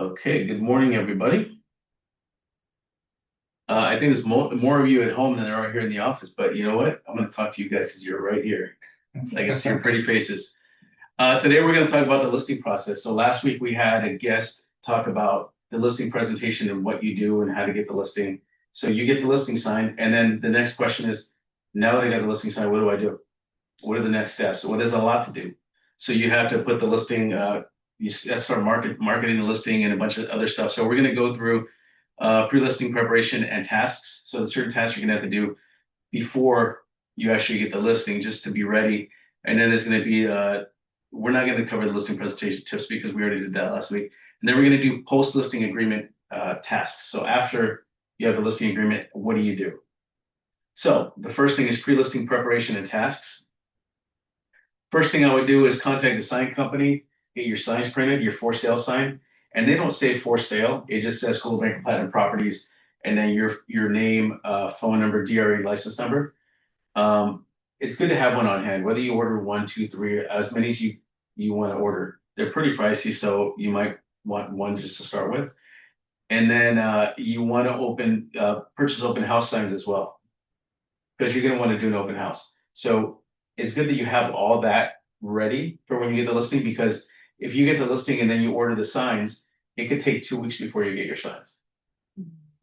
Okay, good morning, everybody. I think there's more of you at home than there are here in the office, but you know what? I'm going to talk to you guys because you're right here. So I can see your pretty faces. Today, we're going to talk about the listing process. So last week, we had a guest talk about the listing presentation and what you do and how to get the listing. So you get the listing signed, and then the next question is, now that I got the listing signed, what do I do? What are the next steps? Well, there's a lot to do. So you have to put the listing, start marketing the listing and a bunch of other stuff. So we're going to go through pre-listing preparation and tasks. So the certain tasks you're going to have to do before you actually get the listing just to be ready. And then there's going to be, we're not going to cover the listing presentation tips because we already did that last week. And then we're going to do post-listing agreement tasks. So after you have the listing agreement, what do you do? So the first thing is pre-listing preparation and tasks. First thing I would do is contact the sign company, get your signs printed, your for sale sign, and they don't say for sale. It just says Coldwell Banker Platinum Properties, and then your name, phone number, DRE license number. It's good to have one on hand, whether you order one, two, three, as many as you want to order. They're pretty pricey, so you might want one just to start with. And then you want to purchase open house signs as well, because you're going to want to do an open house. So it's good that you have all that ready for when you get the listing, because if you get the listing and then you order the signs, it could take 2 weeks before you get your signs,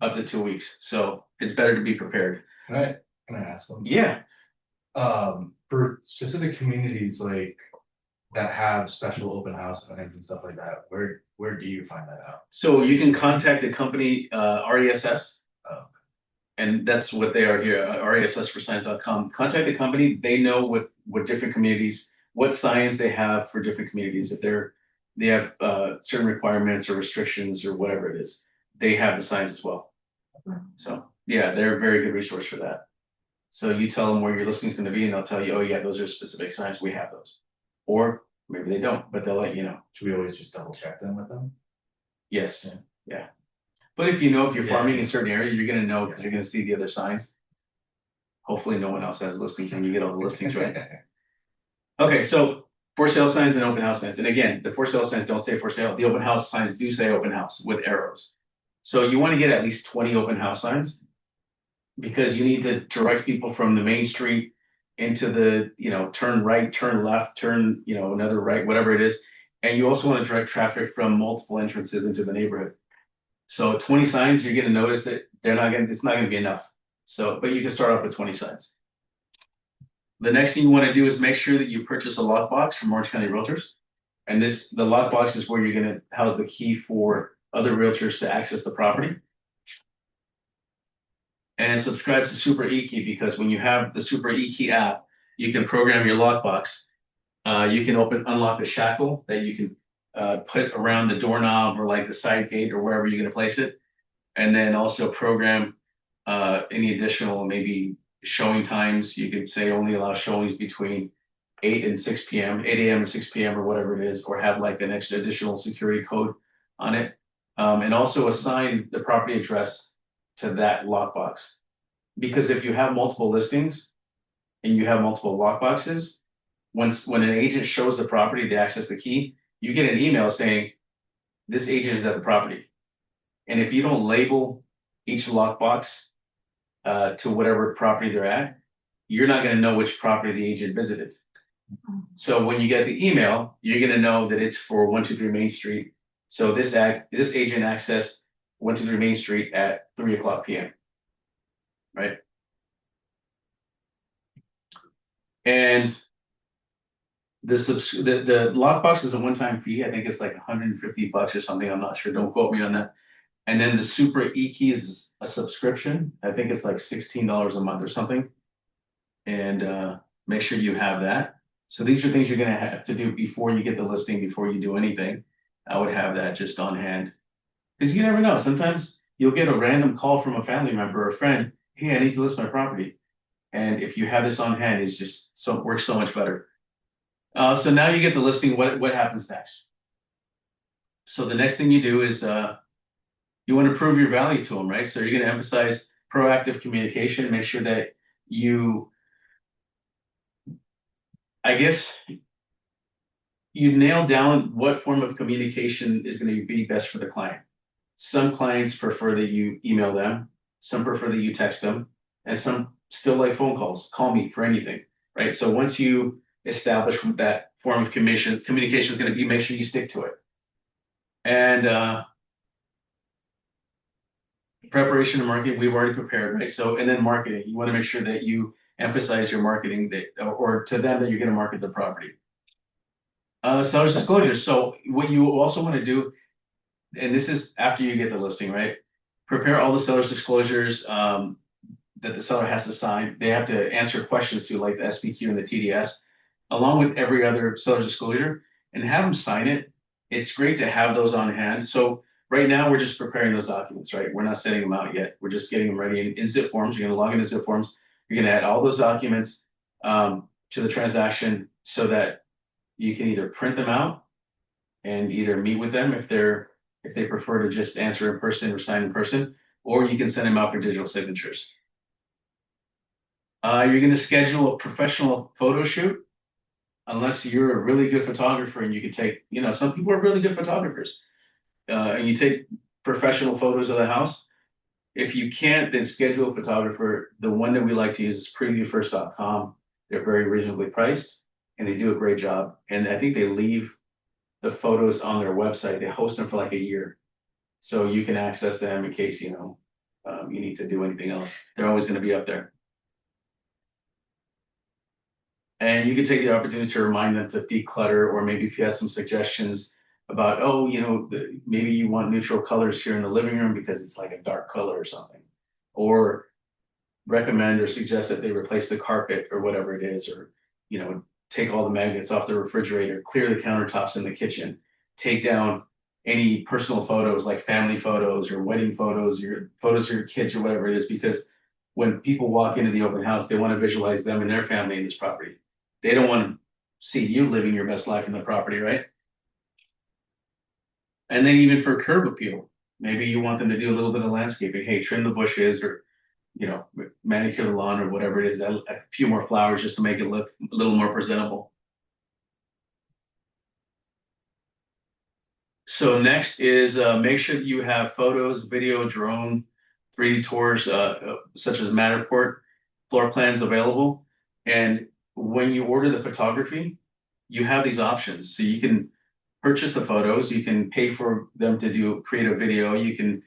up to 2 weeks. So it's better to be prepared. Can I ask them? Yeah. For specific communities like that have special open house events and stuff like that, where do you find that out? So you can contact the company, RESS. Oh, And that's what they are here, RESSforsigns.com. Contact the company. They know what different communities, what signs they have for different communities. If they have certain requirements or restrictions or whatever it is, they have the signs as well. So yeah, they're a very good resource for that. So you tell them where your listing is going to be, and they'll tell you, oh yeah, those are specific signs. We have those, or maybe they don't, but they'll let you know. should we always just double check them with them? Yes, yeah. But if you're Yeah. farming in a certain area, you're going to know because you're going to see the other signs. Hopefully no one else has listings and you get all the listings right. Okay, so for sale signs and open house signs. And again, the for sale signs don't say for sale. The open house signs do say open house with arrows. So you want to get at least 20 open house signs, because you need to direct people from the main street into the, turn right, turn left, turn, another right, whatever it is. And you also want to direct traffic from multiple entrances into the neighborhood. So 20 signs, you're going to notice that it's not going to be enough. So, but you can start off with 20 signs. The next thing you want to do is make sure that you purchase a lockbox from Orange County Realtors. And the lockbox is where you're going to house the key for other realtors to access the property. And subscribe to Super eKey, because when you have the Super eKey app, you can program your lockbox. You can unlock a shackle that you can put around the doorknob or like the side gate or wherever you're going to place it. And then also program any additional maybe showing times. You could say only allow showings between 8 and 6 p.m., 8 a.m. and 6 p.m. or whatever it is, or have like an extra additional security code on it. And also assign the property address to that lockbox. Because if you have multiple listings and you have multiple lockboxes, when an agent shows the property, they access the key, you get an email saying this agent is at the property. And if you don't label each lockbox to whatever property they're at, you're not going to know which property the agent visited. So when you get the email, you're going to know that it's for 123 Main Street. So this agent accessed 123 Main Street at 3:00 p.m. Right? And the lockbox is a one-time fee. I think it's like $150 or something. I'm not sure. Don't quote me on that. And then the Super eKey is a subscription. I think it's like $16 a month or something. And make sure you have that. So these are things you're going to have to do before you get the listing, before you do anything. I would have that just on hand. Because you never know. Sometimes you'll get a random call from a family member or a friend. Hey, I need to list my property. And if you have this on hand, it's just works so much better. So now you get the listing. What happens next? So the next thing you do is you want to prove your value to them, right? So you're going to emphasize proactive communication. Make sure that you you nail down what form of communication is going to be best for the client. Some clients prefer that you email them, some prefer that you text them, and some still like phone calls. Call me for anything, right? So once you establish what that form of communication is going to be, make sure you stick to it. And preparation and marketing, we've already prepared, right? So, and then marketing, you want to make sure that you emphasize your marketing that, or to them that you're going to market the property. Seller's disclosure. So what you also want to do, and this is after you get the listing, right? Prepare all the seller's disclosures that the seller has to sign. They have to answer questions to like the SPQ and the TDS, along with every other seller's disclosure, and have them sign it. It's great to have those on hand. So right now we're just preparing those documents, right? We're not sending them out yet. We're just getting them ready in zip forms. You're going to log into zip forms. You're going to add all those documents to the transaction so that you can either print them out and either meet with them if they prefer to just answer in person or sign in person, or you can send them out for digital signatures. You're going to schedule a professional photo shoot, unless you're a really good photographer and you can take, some people are really good photographers, and you take professional photos of the house. If you can't, then schedule a photographer. The one that we like to use is previewfirst.com. They're very reasonably priced and they do a great job. And I think they leave the photos on their website. They host them for like a year. So you can access them in case, you need to do anything else. They're always going to be up there. And you can take the opportunity to remind them to declutter, or maybe if you have some suggestions about, maybe you want neutral colors here in the living room because it's like a dark color or something, or recommend or suggest that they replace the carpet or whatever it is, or, take all the magnets off the refrigerator, clear the countertops in the kitchen, take down any personal photos like family photos or wedding photos, your photos of your kids or whatever it is, because when people walk into the open house, they want to visualize them and their family in this property. They don't want to see you living your best life in the property, right? And then even for curb appeal, maybe you want them to do a little bit of landscaping. Hey, trim the bushes, or manicure the lawn, or whatever it is. A few more flowers just to make it look a little more presentable. So next is make sure that you have photos, video, drone, 3D tours, such as Matterport, floor plans available. And when you order the photography, you have these options. So you can purchase the photos, you can pay for them to create a video, you can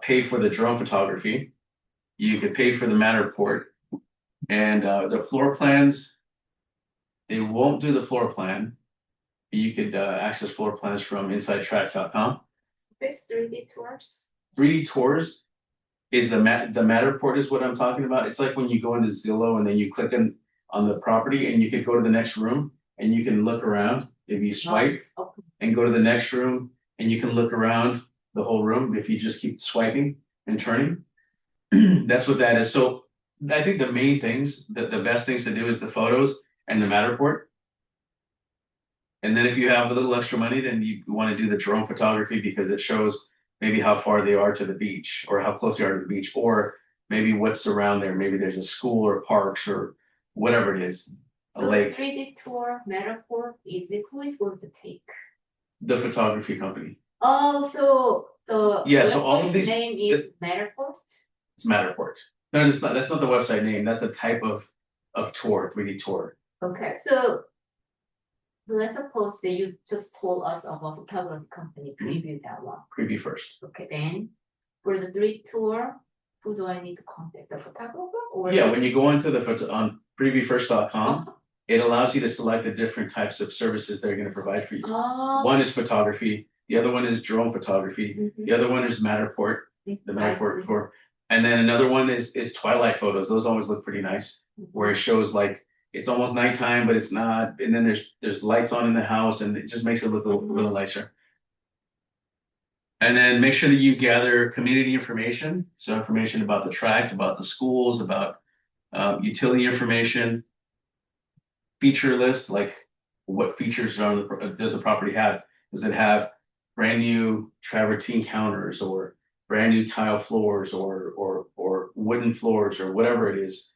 pay for the drone photography, you could pay for the Matterport, and the floor plans, they won't do the floor plan. You could access floor plans from insidetrack.com. It's 3D tours. 3D tours is the Matterport is what I'm talking about. It's like when you go into Zillow and then you click on the property and you could go to the next room and you can look around. If you swipe and go to the next room and you can look around the whole room if you just keep swiping and turning. That's what that is. So I think the main things, the best things to do is the photos and the Matterport. And then if you have a little extra money, then you want to do the drone photography because it shows maybe how far they are to the beach or how close they are to the beach, or maybe what's around there. Maybe there's a school or parks or whatever it is, a lake. 3D tour, Matterport, who is going to take? The photography company. Oh, so so all of these name is Matterport? It's Matterport. No, it's not. That's not the website name. That's a type of tour, 3D tour. Okay, so let's suppose that you just told us about photography company, preview that one. Preview first. Okay, then for the 3D tour, who do I need to contact? The photographer? Or when you go into on previewfirst.com, it allows you to select the different types of services they're going to provide for you. One is photography. The other one is drone photography. The other one is Matterport, the Matterport tour. And then another one is twilight photos. Those always look pretty nice, where it shows like it's almost nighttime, but it's not. And then there's lights on in the house, and it just makes it look a little nicer. And then make sure that you gather community information. So information about the tract, about the schools, about utility information, feature list, like what features does the property have? Does it have brand new travertine counters, or brand new tile floors, or wooden floors, or whatever it is?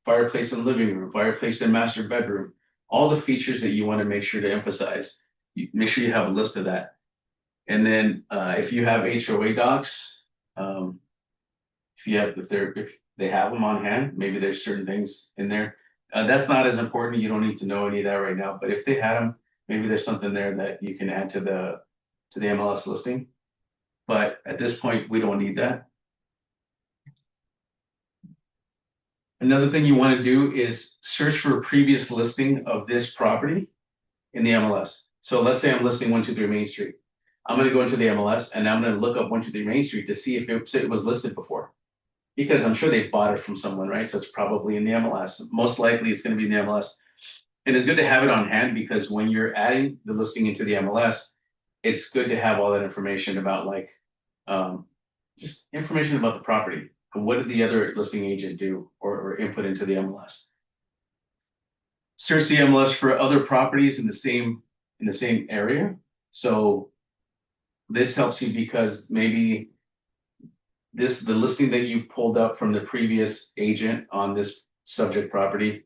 Fireplace in the living room, fireplace in master bedroom, all the features that you want to make sure to emphasize. Make sure you have a list of that. And then if you have HOA docs, if they have them on hand, maybe there's certain things in there. That's not as important. You don't need to know any of that right now. But if they had them, maybe there's something there that you can add to the MLS listing. But at this point, we don't need that. Another thing you want to do is search for a previous listing of this property in the MLS. So let's say I'm listing 123 Main Street. I'm going to go into the MLS and I'm going to look up 123 Main Street to see if it was listed before. Because I'm sure they bought it from someone, right? So it's probably in the MLS. Most likely it's going to be in the MLS. And it's good to have it on hand because when you're adding the listing into the MLS, it's good to have all that information about like just information about the property. What did the other listing agent do or input into the MLS? Search the MLS for other properties in the same area. So this helps you because maybe the listing that you pulled up from the previous agent on this subject property,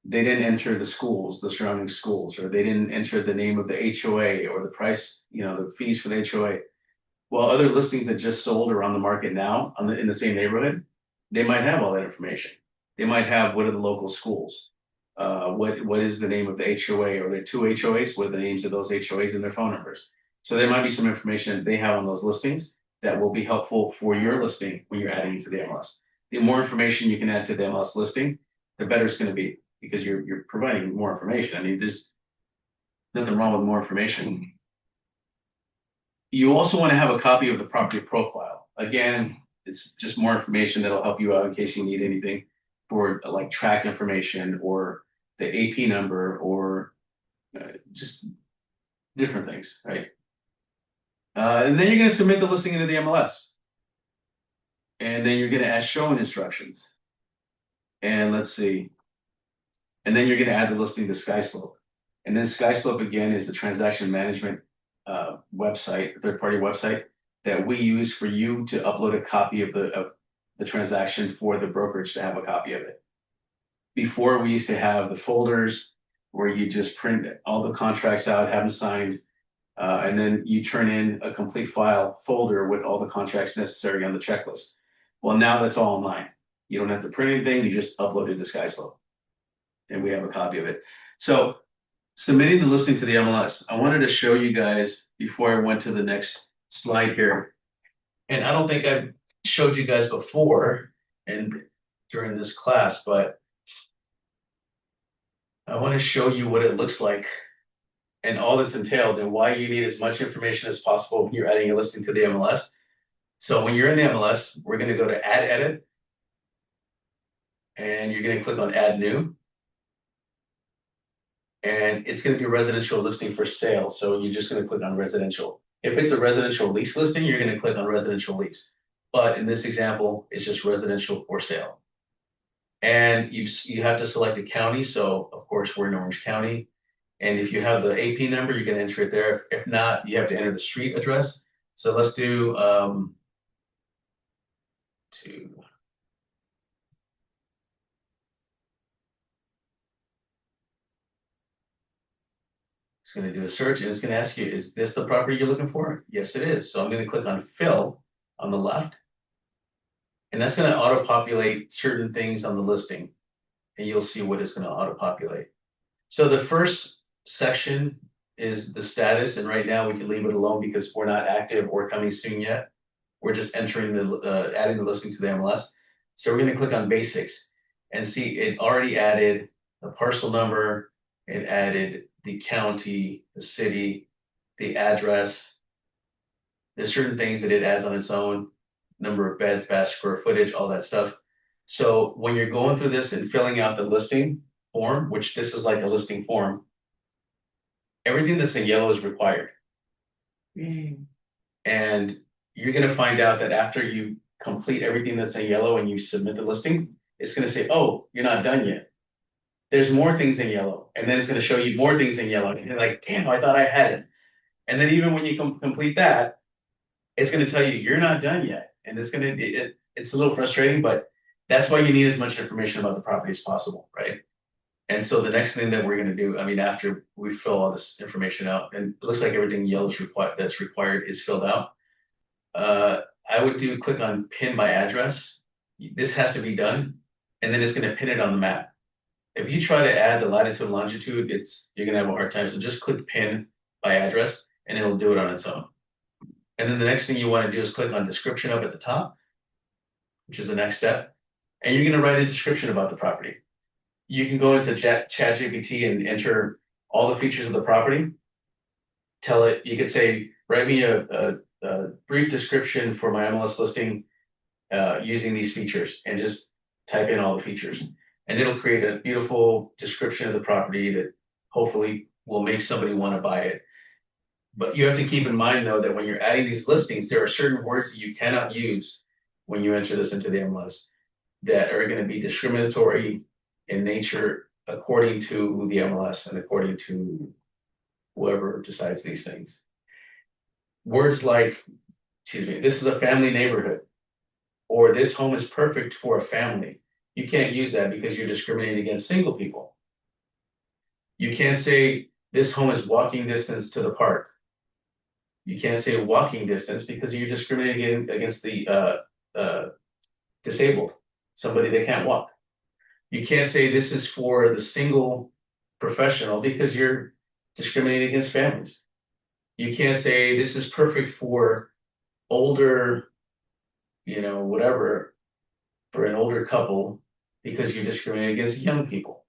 they didn't enter the schools, the surrounding schools, or they didn't enter the name of the HOA or the price, the fees for the HOA. Well, other listings that just sold or on the market now in the same neighborhood, they might have all that information. They might have what are the local schools, what is the name of the HOA, or there are two HOAs, what are the names of those HOAs and their phone numbers. So there might be some information that they have on those listings that will be helpful for your listing when you're adding it to the MLS. The more information you can add to the MLS listing, the better it's going to be because you're providing more information. I mean, there's nothing wrong with more information. You also want to have a copy of the property profile. Again, it's just more information that'll help you out in case you need anything for like tract information or the AP number or just different things, right? And then you're going to submit the listing into the MLS. And then you're going to add showing instructions. And let's see. And then you're going to add the listing to SkySlope. And then SkySlope, again, is the transaction management website, third-party website that we use for you to upload a copy of the transaction for the brokerage to have a copy of it. Before, we used to have the folders where you just print all the contracts out, have them signed, and then you turn in a complete file folder with all the contracts necessary on the checklist. Well, now that's all online. You don't have to print anything. You just upload it to SkySlope, and we have a copy of it. So submitting the listing to the MLS, I wanted to show you guys before I went to the next slide here. And I don't think I've showed you guys before and during this class, but I want to show you what it looks like and all that's entailed and why you need as much information as possible when you're adding a listing to the MLS. So when you're in the MLS, we're going to go to Add Edit, and you're going to click on Add New. And it's going to be a residential listing for sale. So you're just going to click on residential. If it's a residential lease listing, you're going to click on residential lease. But in this example, it's just residential for sale. And you have to select a county. So of course, we're in Orange County. And if you have the AP number, you can enter it there. If not, you have to enter the street address. So let's do It's going to do a search and it's going to ask you, is this the property you're looking for? Yes, it is. So I'm going to click on Fill on the left. And that's going to auto-populate certain things on the listing. And you'll see what it's going to auto-populate. So the first section is the status. And right now we can leave it alone because we're not active or coming soon yet. We're just entering adding the listing to the MLS. So we're going to click on Basics and see it already added the parcel number. It added the county, the city, the address. There's certain things that it adds on its own, number of beds, bath, square footage, all that stuff. So when you're going through this and filling out the listing form, which this is like a listing form, everything that's in yellow is required. And you're going to find out that after you complete everything that's in yellow and you submit the listing, it's going to say, oh, you're not done yet. There's more things in yellow. And then it's going to show you more things in yellow. And you're like, damn, I thought I had it. And then even when you complete that, it's going to tell you you're not done yet. And it's going to, it's a little frustrating, but that's why you need as much information about the property as possible, right? And so the next thing that we're gonna do, I mean, after we fill all this information out, and it looks like everything yellow is required that's required is filled out. I would click on pin my address. This has to be done, and then it's gonna pin it on the map. If you try to add the latitude and longitude, you're gonna have a hard time. So just click pin by address, and it'll do it on its own. And then the next thing you want to do is click on description up at the top, which is the next step. And you're going to write a description about the property. You can go into ChatGPT and enter all the features of the property. Tell it, you could say, write me a brief description for my MLS listing using these features, and just type in all the features. And it'll create a beautiful description of the property that hopefully will make somebody want to buy it. But you have to keep in mind, though, that when you're adding these listings, there are certain words that you cannot use when you enter this into the MLS that are going to be discriminatory in nature according to the MLS and according to whoever decides these things. Words like, excuse me, this is a family neighborhood, or this home is perfect for a family. You can't use that because you're discriminating against single people. You can't say this home is walking distance to the park. You can't say walking distance because you're discriminating against the disabled, somebody that can't walk. You can't say this is for the single professional because you're discriminating against families. You can't say this is perfect for older, whatever, for an older couple because you're discriminating against young people.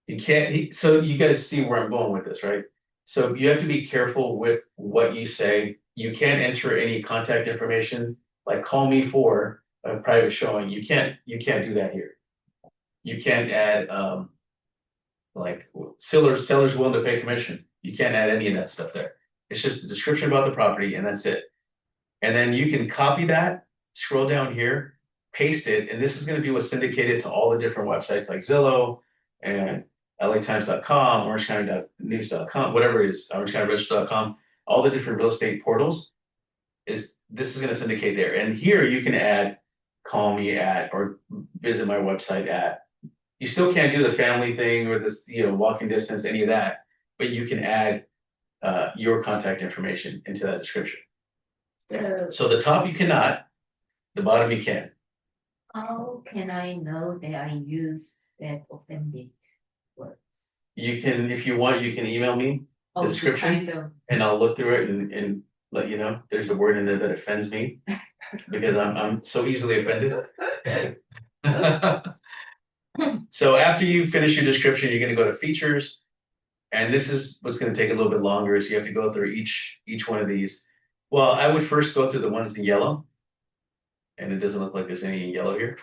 You can't, so you guys see where I'm going with this, right? So you have to be careful with what you say. You can't enter any contact information, like call me for a private showing. You can't do that here. You can't add like sellers willing to pay commission. You can't add any of that stuff there. It's just a description about the property, and that's it. And then you can copy that, scroll down here, paste it, and this is going to be what's syndicated to all the different websites like Zillow and LATimes.com, OrangeCounty.news.com, whatever it is, OrangeCountyRegister.com, all the different real estate portals. This is going to syndicate there. And here you can add call me at or visit my website at. You still can't do the family thing or this, walking distance, any of that, but you can add your contact information into that description. So the top you cannot, the bottom you can. How can I know that I use that offended words? You can, if you want, you can email me the description, and I'll look through it and let you know. There's a word in there that offends me because I'm so easily offended. So after you finish your description, you're going to go to features, and this is what's going to take a little bit longer. So you have to go through each one of these. Well, I would first go through the ones in yellow, and it doesn't look like there's any in yellow here.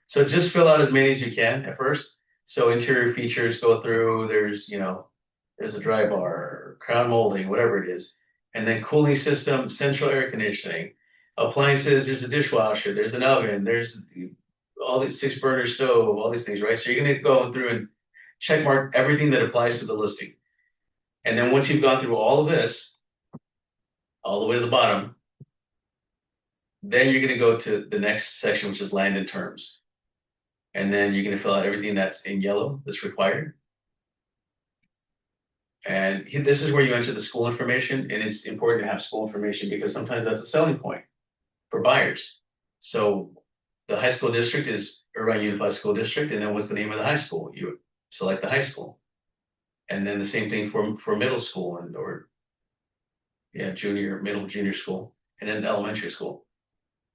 So just fill out as many as you can at first. So interior features, go through, there's a dry bar, crown molding, whatever it is. And then cooling system, central air conditioning, appliances, there's a dishwasher, there's an oven, there's all these 6-burner stove, all these things, right? So you're going to go through and check mark everything that applies to the listing. And then once you've gone through all of this, all the way to the bottom, then you're going to go to the next section, which is land and terms. And then you're going to fill out everything that's in yellow that's required. And this is where you enter the school information, and it's important to have school information because sometimes that's a selling point for buyers. So the high school district is Irvine Unified School District, and then what's the name of the high school? You would select the high school. And then the same thing for middle school junior school, and then elementary school.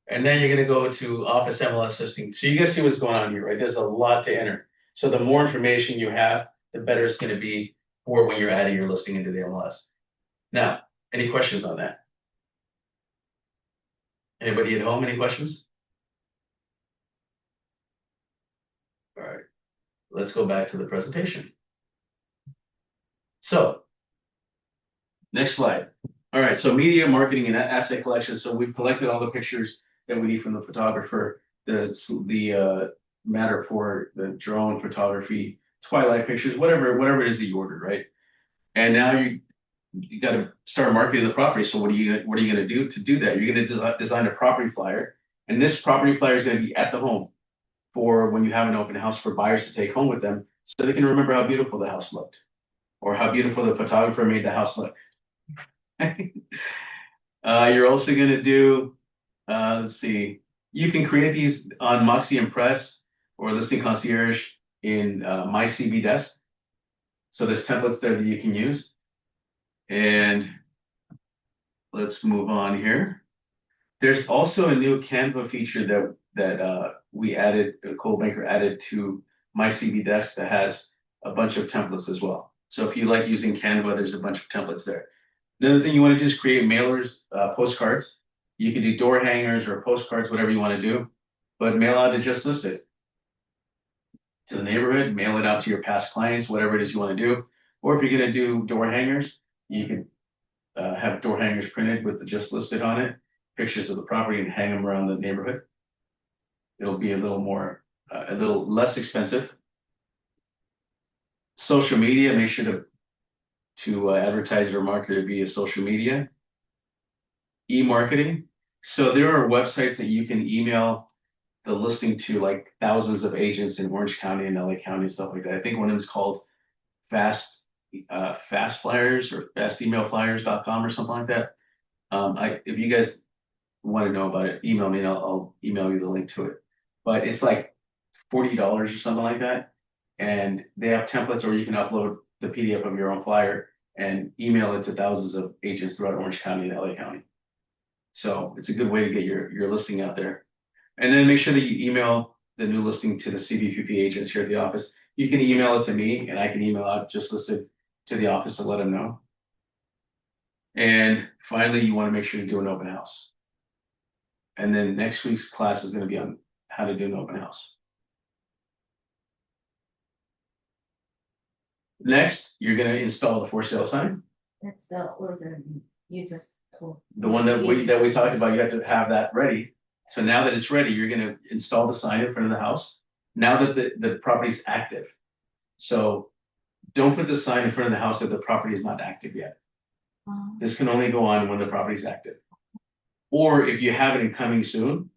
And then you're going to go to office MLS listing. So you guys see what's going on here, right? There's a lot to enter. So the more information you have, the better it's going to be for when you're adding your listing into the MLS. Now, any questions on that? Anybody at home, any questions? All right, let's go back to the presentation. So, next slide. All right, so media, marketing, and asset collection. So we've collected all the pictures that we need from the photographer, the matter for the drone photography, twilight pictures, whatever it is that you ordered, right? And now you got to start marketing the property. So what are you gonna do to do that? You're gonna design a property flyer, and this property flyer is gonna be at the home for when you have an open house for buyers to take home with them, so they can remember how beautiful the house looked or how beautiful the photographer made the house look. You're also going to do, let's see, you can create these on Moxie Impress or Listing Concierge in My CB Desk. So there's templates there that you can use. And let's move on here. There's also a new Canva feature that we added, CodeMaker added to My CB Desk that has a bunch of templates as well. So if you like using Canva, there's a bunch of templates there. Another thing you want to do is create mailers, postcards. You can do door hangers or postcards, whatever you want to do, but mail out to Just Listed to the neighborhood, mail it out to your past clients, whatever it is you want to do. Or if you're going to do door hangers, you can have door hangers printed with the Just Listed on it, pictures of the property, and hang them around the neighborhood. It'll be a little less expensive. Social media, make sure to advertise or market it via social media. E-marketing. So there are websites that you can email the listing to, like thousands of agents in Orange County and LA County and stuff like that. I think one of them is called Fast Flyers or fastemailflyers.com or something like that. If you guys want to know about it, email me and I'll email you the link to it. But it's like $40 or something like that. And they have templates, or you can upload the PDF of your own flyer and email it to thousands of agents throughout Orange County and LA County. So it's a good way to get your listing out there. And then make sure that you email the new listing to the CBPP agents here at the office. You can email it to me and I can email out Just Listed to the office to let them know. And finally, you want to make sure to do an open house. And then next week's class is going to be on how to do an open house. Next, you're going to install the for sale sign. That's the order you just told. The one that we talked about, you have to have that ready. So now that it's ready, you're going to install the sign in front of the house. Now that the property's active. So don't put the sign in front of the house if the property is not active yet. This can only go on when the property is active. Or if you have it in coming soon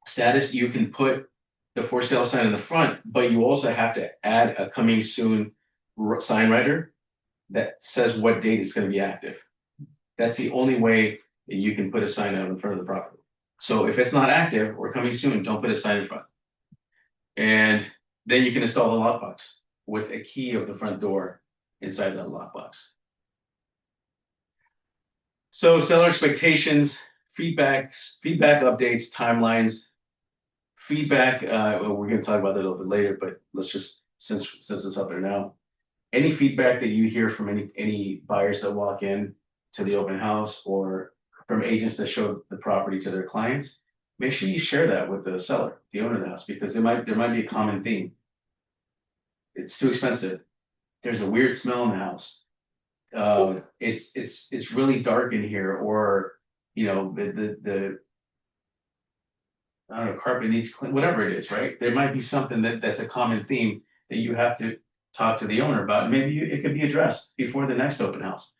status, you can put the for sale sign in the front, but you also have to add a coming soon sign writer that says what date it's going to be active. That's the only way that you can put a sign out in front of the property. So if it's not active or coming soon, don't put a sign in front. And then you can install the lockbox with a key of the front door inside that lockbox. So seller expectations, feedback updates, timelines, feedback. We're going to talk about that a little bit later, but let's just, since it's up there now, any feedback that you hear from any buyers that walk in to the open house or from agents that show the property to their clients, make sure you share that with the seller, the owner of the house, because there might be a common theme. It's too expensive. There's a weird smell in the house. It's really dark in here, or you know, the I don't know, carpet needs clean, whatever it is, right? There might be something that's a common theme that you have to talk to the owner about. Maybe it could be addressed before the next open house.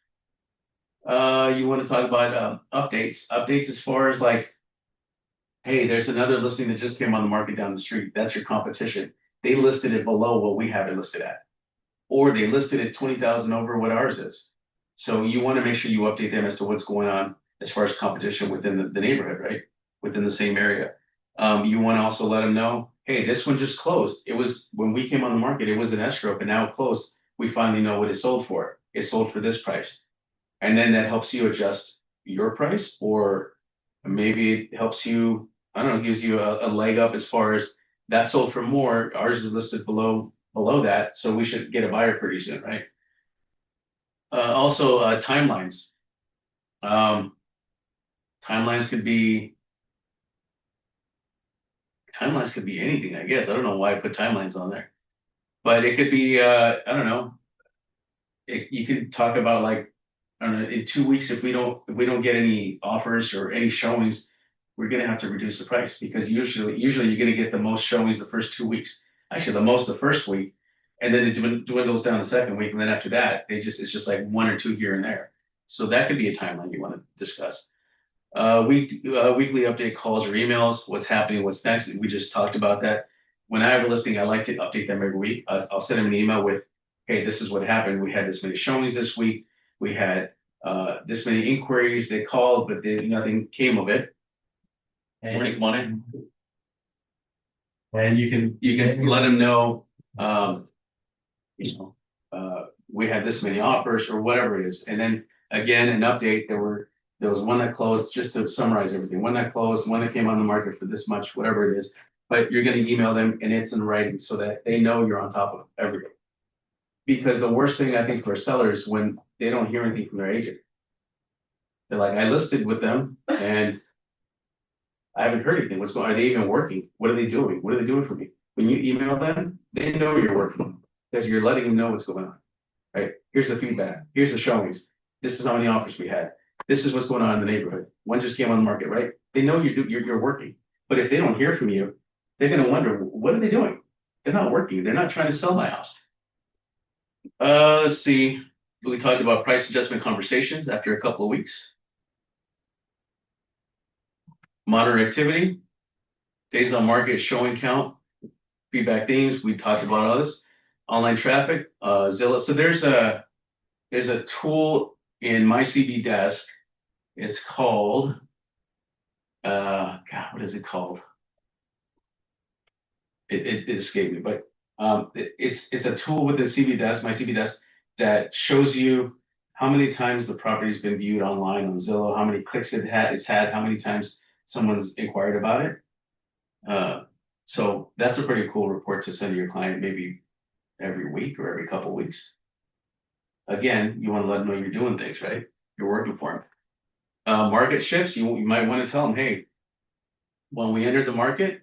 You want to talk about updates as far as like, hey, there's another listing that just came on the market down the street. That's your competition. They listed it below what we have it listed at, or they listed it 20,000 over what ours is. So you want to make sure you update them as to what's going on as far as competition within the neighborhood, right? Within the same area. You want to also let them know, hey, this one just closed. It was, when we came on the market, it was an escrow, but now it closed. We finally know what it sold for. It sold for this price. And then that helps you adjust your price, or maybe it helps you, I don't know, gives you a leg up as far as that sold for more. Ours is listed below that, so we should get a buyer pretty soon, right? Also, timelines. Timelines could be anything, I guess. I don't know why I put timelines on there, but it could be, I don't know. You could talk about like, I don't know, in 2 weeks, if we don't get any offers or any showings, we're gonna have to reduce the price, because usually you're gonna get the most showings the first 2 weeks. Actually, the most the first week, and then it dwindles down the second week, and then after that, it's just like 1 or 2 here and there. So that could be a timeline you want to discuss. Weekly update calls or emails, what's happening, what's next. We just talked about that. when I have a listing, I like to update them every week. I'll send them an email with, hey, this is what happened. We had this many showings this week. We had this many inquiries. They called, but nothing came of it. Morning, morning. And you can let them know, you know, we had this many offers or whatever it is. And then again, an update. There was one that closed, just to summarize everything. One that closed, one that came on the market for this much, whatever it is. But you're going to email them and it's in writing so that they know you're on top of everything. Because the worst thing I think for a seller is when they don't hear anything from their agent. They're like, I listed with them and I haven't heard anything. What's going on? Are they even working? What are they doing? What are they doing for me? When you email them, they know you're working because you're letting them know what's going on. Right? Here's the feedback. Here's the showings. This is how many offers we had. This is what's going on in the neighborhood. One just came on the market, right? They know you're working. But if they don't hear from you, they're going to wonder, what are they doing? They're not working. They're not trying to sell my house. Let's see. We talked about price adjustment conversations after a couple of weeks. Moderate activity, days on market, showing count, feedback themes. We talked about all this. Online traffic, Zillow. So there's a tool in my CB desk. It's called, God, what is it called? It escaped me, but it's a tool within CB desk, my CB desk, that shows you how many times the property's been viewed online on Zillow, how many clicks it's had, how many times someone's inquired about it. So that's a pretty cool report to send to your client, maybe every week or every couple of weeks. Again, you want to let them know you're doing things, right? You're working for them. Market shifts, you might want to tell them, hey, when we entered the market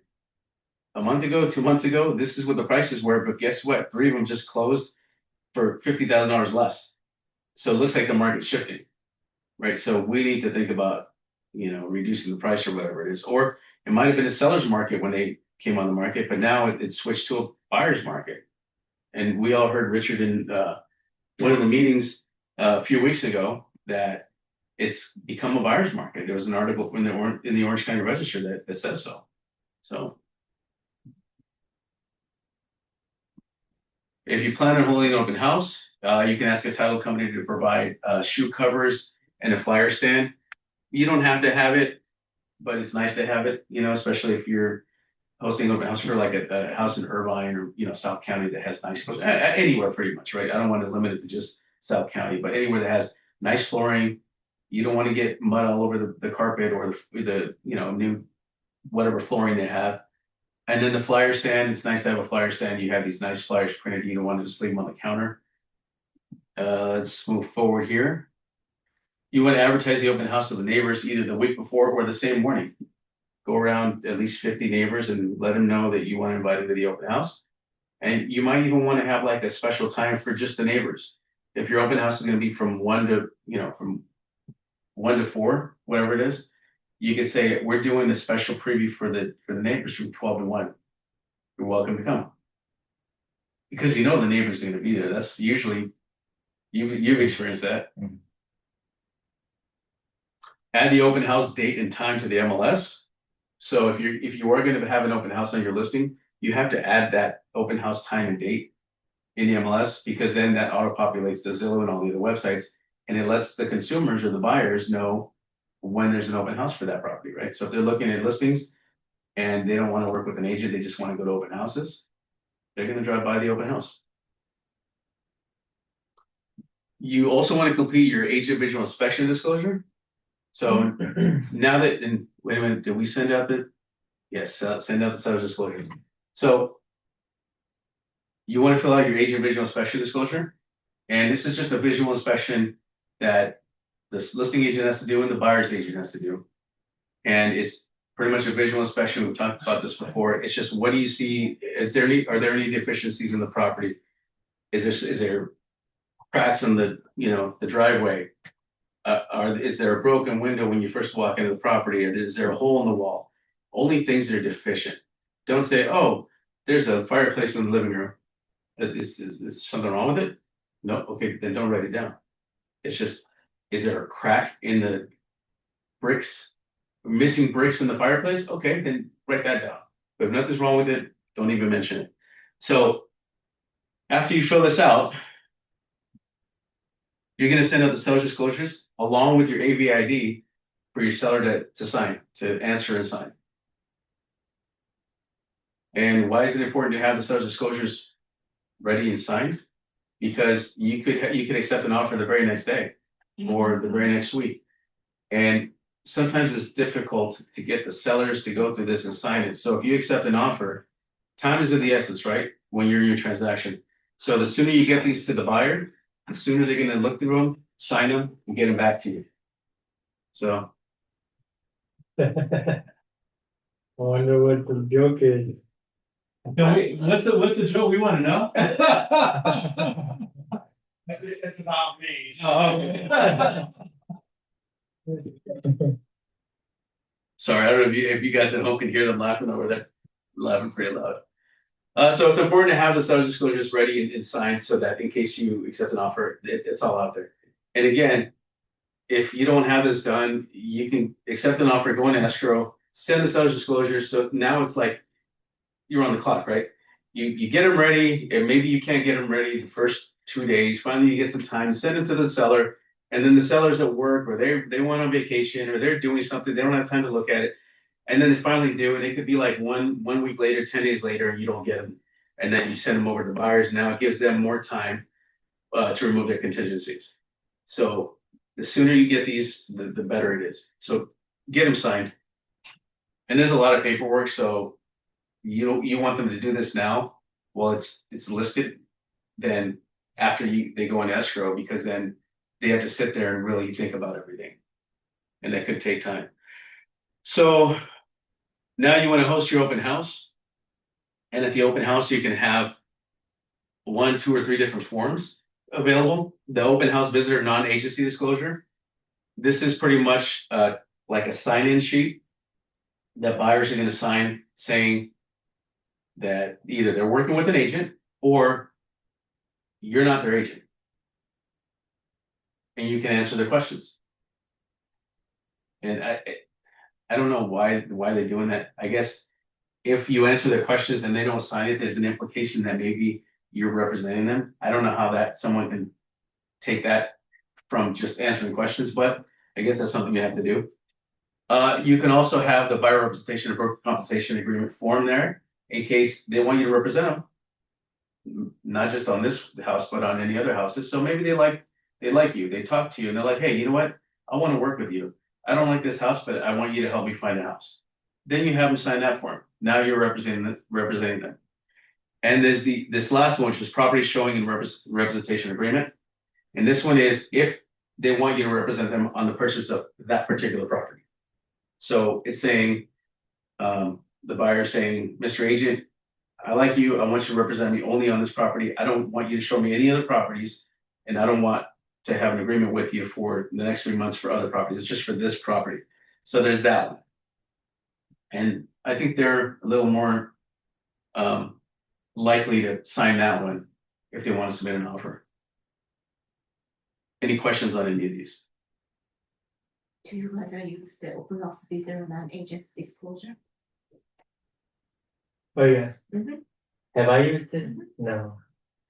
a month ago, 2 months ago, this is what the prices were, but guess what? 3 of them just closed for $50,000 less. So it looks like the market's shifting, right? So we need to think about, reducing the price or whatever it is. Or it might have been a seller's market when they came on the market, but now it switched to a buyer's market. And we all heard Richard in one of the meetings a few weeks ago that it's become a buyer's market. There was an article in the Orange County Register that says so. So if you plan on holding an open house, you can ask a title company to provide shoe covers and a flyer stand. You don't have to have it, but it's nice to have it, especially if you're hosting an open house for like a house in Irvine or, South County that has nice clothes, anywhere pretty much, right? I don't want to limit it to just South County, but anywhere that has nice flooring. You don't want to get mud all over the carpet or the new whatever flooring they have. And then the flyer stand, it's nice to have a flyer stand. You have these nice flyers printed. You don't want to just leave them on the counter. Let's move forward here. You want to advertise the open house to the neighbors either the week before or the same morning. Go around at least 50 neighbors and let them know that you want to invite them to the open house. And you might even want to have like a special time for just the neighbors. If your open house is going to be from 1 to 4, whatever it is, you could say, we're doing a special preview for the neighbors from 12 to 1. You're welcome to come. Because the neighbors are going to be there. That's usually, you've experienced that. Mm-hmm. Add the open house date and time to the MLS. So if you are going to have an open house on your listing, you have to add that open house time and date in the MLS, because then that auto populates the Zillow and all the other websites, and it lets the consumers or the buyers know when there's an open house for that property, right? So if they're looking at listings and they don't want to work with an agent, they just want to go to open houses, they're going to drive by the open house. You also want to complete your agent visual inspection disclosure. So now that, and wait a minute, did we send out yes, send out the seller's disclosure. So you want to fill out your agent visual inspection disclosure. And this is just a visual inspection that the listing agent has to do and the buyer's agent has to do. And it's pretty much a visual inspection. We've talked about this before. It's just, what do you see? Are there any deficiencies in the property? Is there cracks in the driveway? Is there a broken window when you first walk into the property? Or is there a hole in the wall? Only things that are deficient. Don't say, oh, there's a fireplace in the living room. Is something wrong with it? No, okay, then don't write it down. It's just, is there a crack in the bricks, missing bricks in the fireplace? Okay, then write that down. But if nothing's wrong with it, Don't even mention it. So after you fill this out, you're going to send out the seller's disclosures along with your AVID for your seller to sign, to answer and sign. And why is it important to have the seller's disclosures ready and signed? Because you could accept an offer the very next day or the very next week. And sometimes it's difficult to get the sellers to go through this and sign it. So if you accept an offer, time is of the essence, right? When you're in your transaction. So the sooner you get these to the buyer, the sooner they're going to look through them, sign them, and get them back to you. So I wonder what the joke is. no, wait, what's the joke? We want to know. It's about me. Sorry, I don't know if you guys at home can hear them laughing over there, laughing pretty loud. So it's important to have the seller's disclosures ready and signed so that in case you accept an offer, it's all out there. And again, if you don't have this done, you can accept an offer, go in escrow, send the seller's disclosures. So now it's like you're on the clock, right? You get them ready, and maybe you can't get them ready the first 2 days. Finally, you get some time, send them to the seller, and then the seller's at work or they went on vacation or they're doing something, they don't have time to look at it. And then they finally do, and it could be like one week later, 10 days later, and you don't get them. And then you send them over to buyers. Now it gives them more time to remove their contingencies. So the sooner you get these, the better it is. So get them signed. And there's a lot of paperwork, so you want them to do this now while it's listed, then after they go in escrow, because then they have to sit there and really think about everything. And that could take time. So now you want to host your open house. And at the open house, you can have 1, 2, or 3 different forms available. The open house visitor non-agency disclosure. This is pretty much like a sign-in sheet that buyers are going to sign saying that either they're working with an agent or you're not their agent. And you can answer their questions. And I don't know why they're doing that. I guess if you answer their questions and they don't sign it, there's an implication that maybe you're representing them. I don't know how that someone can take that from just answering questions, but I guess that's something you have to do. You can also have the buyer representation or broker compensation agreement form there in case they want you to represent them, not just on this house, but on any other houses. So maybe they like you, they talk to you, and they're like, hey, you know what? I want to work with you. I don't like this house, but I want you to help me find a house. Then you have them sign that form. Now you're representing them. And there's this last one, which is property showing and representation agreement. And this one is if they want you to represent them on the purchase of that particular property. So it's saying, the buyer saying, Mr. Agent, I like you. I want you to represent me only on this property. I don't want you to show me any other properties. And I don't want to have an agreement with you for the next 3 months for other properties. It's just for this property. So there's that one. And I think they're a little more likely to sign that one if they want to submit an offer. Any questions on any of these? Do you rather use the open house visitor non-agency disclosure? Oh, yes. Mhm. Have I used it? No.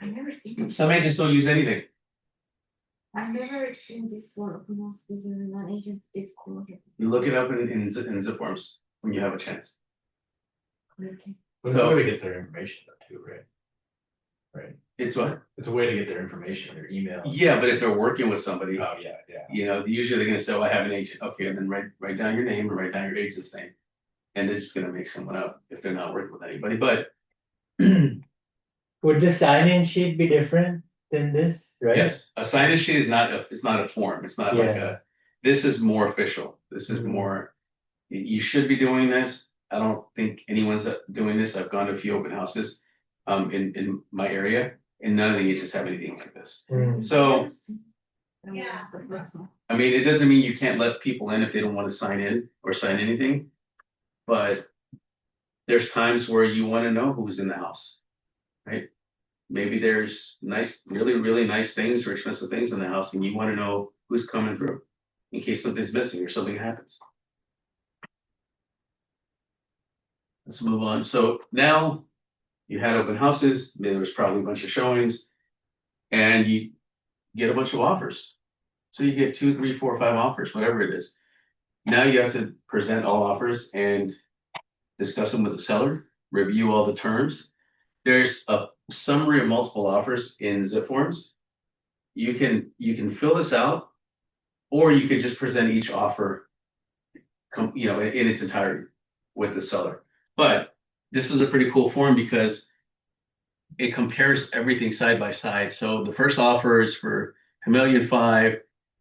I've never seen it. Some agents don't use anything. I've never seen this one, open house visitor non-agency disclosure. You look it up in zip forms when you have a chance. Okay. But it's a way to get their information though, too, right? Right. It's what? It's a way to get their information, their email. Yeah, but if they're working with somebody, Oh, yeah, yeah. you know, usually they're gonna say, oh, I have an agent. Okay, and then write down your name or write down your agent's name. And they're just gonna make someone up if they're not working with anybody. But Would the sign-in sheet be different than this, right? yes, a sign-in sheet is not it's not a form. It's not like Yeah. this is more official. This is Mhm. more, you should be doing this. I don't think anyone's doing this. I've gone to a few open houses in my area, and none of the agents have anything like this. Mm. So, Yeah. The first one. I mean, it doesn't mean you can't let people in if they don't want to sign in or sign anything, but there's times where you want to know who's in the house, right? Maybe there's nice, really, really nice things or expensive things in the house, and you want to know who's coming through in case something's missing or something happens. Let's move on. So now you had open houses, there was probably a bunch of showings, and you get a bunch of offers. So you get 2, 3, 4, 5 offers, whatever it is. Now you have to present all offers and discuss them with the seller, review all the terms. There's a summary of multiple offers in zip forms. You can fill this out, or you could just present each offer, in its entirety with the seller. But this is a pretty cool form because it compares everything side by side. So the first offer is for $1.5 million,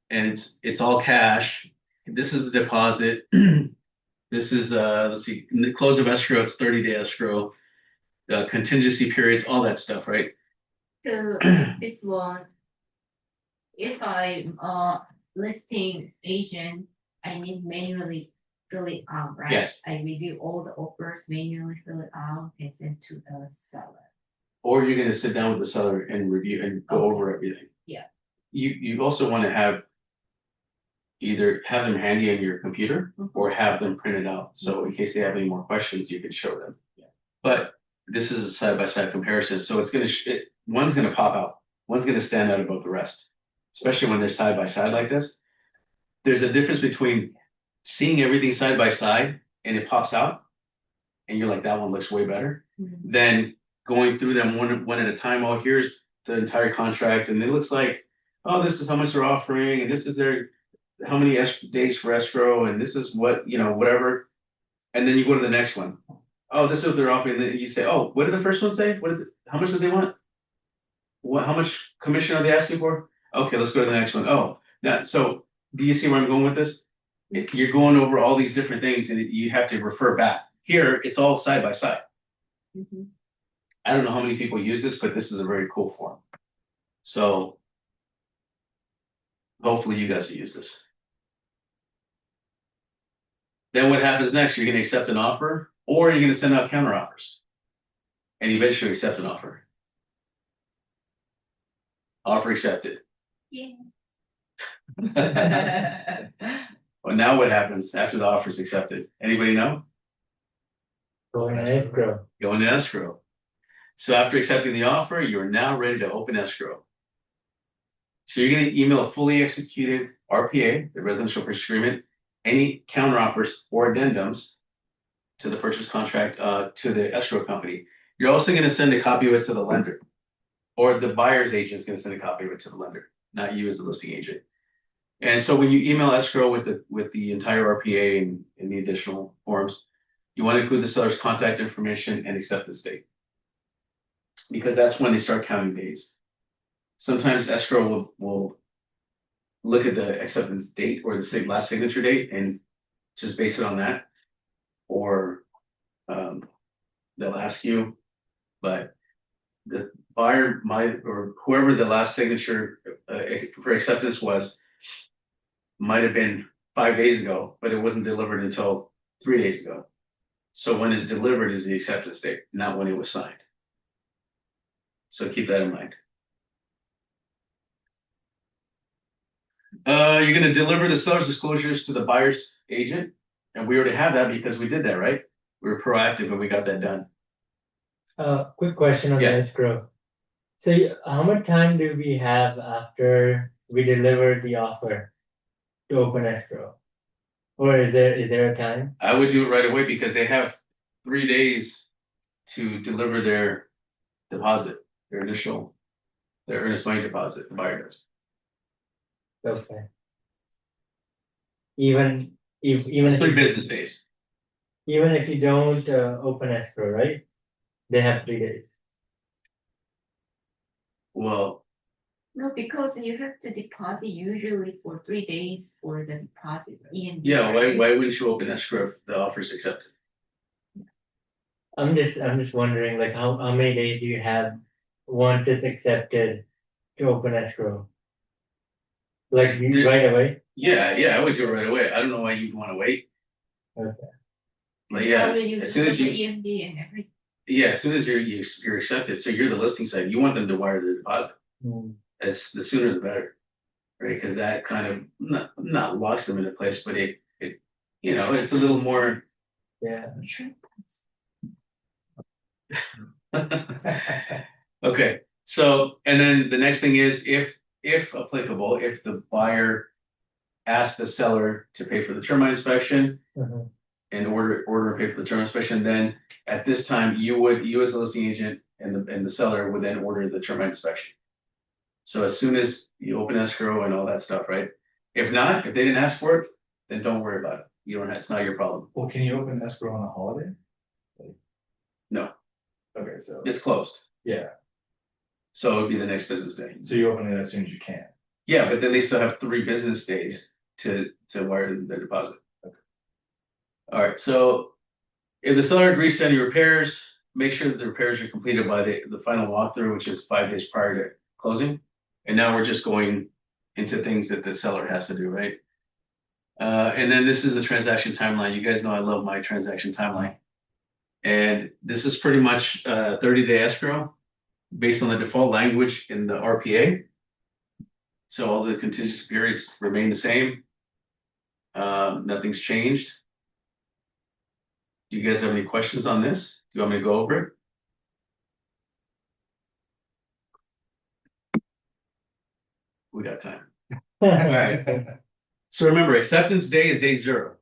and it's all cash. This is the deposit. This is let's see, the close of escrow, it's 30-day escrow, contingency periods, all that stuff, right? So this one, if I'm listing agent, I need manually fill it out, right? Yes. I review all the offers, manually fill it out and send to the seller. Or you're gonna sit down with the seller and review and go Okay. over everything. Yeah. You also want to have either have them handy on your computer or have them printed out. So in case they have any more questions, you can show them. Yeah. But this is a side-by-side comparison. So it's one's gonna pop out, one's gonna stand out above the rest, especially when they're side by side like this. There's a difference between seeing everything side by side and it pops out, and you're like, that one looks way better, than going through them one at a time. Oh, here's the entire contract, and it looks like, oh, this is how much they're offering, and this is their how many days for escrow, and this is what, whatever. And then you go to the next one. Oh, this is what they're offering. And then you say, oh, what did the first one say? How much did they want? How much commission are they asking for? Okay, let's go to the next one. Oh, now, so do you see where I'm going with this? You're going over all these different things, and you have to refer back. Here, it's all side by side. I don't know how many people use this, but this is a very cool form. So hopefully you guys will use this. Then what happens next? You're going to accept an offer, or you're going to send out counter offers, and eventually accept an offer. Offer accepted. Yeah. Well, now what happens after the offer is accepted? Anybody know? Going to escrow. Go into escrow. So after accepting the offer, you're now ready to open escrow. So you're going to email a fully executed RPA, the residential purchase agreement, any counteroffers or addendums to the purchase contract to the escrow company. You're also going to send a copy of it to the lender, or the buyer's agent is going to send a copy of it to the lender, not you as the listing agent. And so when you email escrow with the entire RPA and the additional forms, you want to include the seller's contact information and acceptance date, because that's when they start counting days. Sometimes escrow will look at the acceptance date or the last signature date and just base it on that, or they'll ask you, but the buyer might, or whoever the last signature for acceptance might have been 5 days ago, but it wasn't delivered until 3 days ago. So when it's delivered is the acceptance date, not when it was signed. So keep that in mind. You're going to deliver the seller's disclosures to the buyer's agent, and we already have that because we did that, right? We were proactive and we got that done. Quick question on the Yes. escrow. So how much time do we have after we deliver the offer to open escrow? Or is there a time? I would do it right away because they have 3 days to deliver their deposit, their earnest money deposit, the buyer does. Okay. Even It's if 3 business days. even if you don't open escrow, right? They have 3 days. Well, No, because you have to deposit usually for 3 days for the deposit. yeah, why wouldn't you open escrow if the offer is accepted? I'm just wondering, like, how many days do you have once it's accepted to open escrow? Like right away? Yeah, I would do it right away. I don't know why you'd want to wait. Okay. But yeah, Already as soon as you, EMD and everything. yeah, as soon as you're accepted, so you're the listing side, you want them to wire the deposit. Hmm. As the sooner the better, right? Because that kind of not locks them into place, but it it's a little more. Yeah. Okay, so, and then the next thing is if applicable, if the buyer asks the seller to pay for the termite inspection Mhm. and order and pay for the termite inspection, then at this time, you as the listing agent and the seller would then order the termite inspection. So as soon as you open escrow and all that stuff, right? If not, if they didn't ask for it, then don't worry about it. You don't have, it's not your problem. Well, can you open escrow on a holiday? No, Okay, so, it's closed. yeah, So it would be the next business day. so you open it as soon as you can. Yeah, but then they still have 3 business days to wire their deposit. Okay. All right, so if the seller agrees to any repairs, make sure that the repairs are completed by the final walkthrough, which is 5 days prior to closing. And now we're just going into things that the seller has to do, right? And then this is the transaction timeline. You guys know I love my transaction timeline. And this is pretty much 30-day escrow based on the default language in the RPA. So all the contingency periods remain the same. Nothing's changed. Do you guys have any questions on this? Do you want me to go over it? We got time. right. So remember, acceptance day is day 0.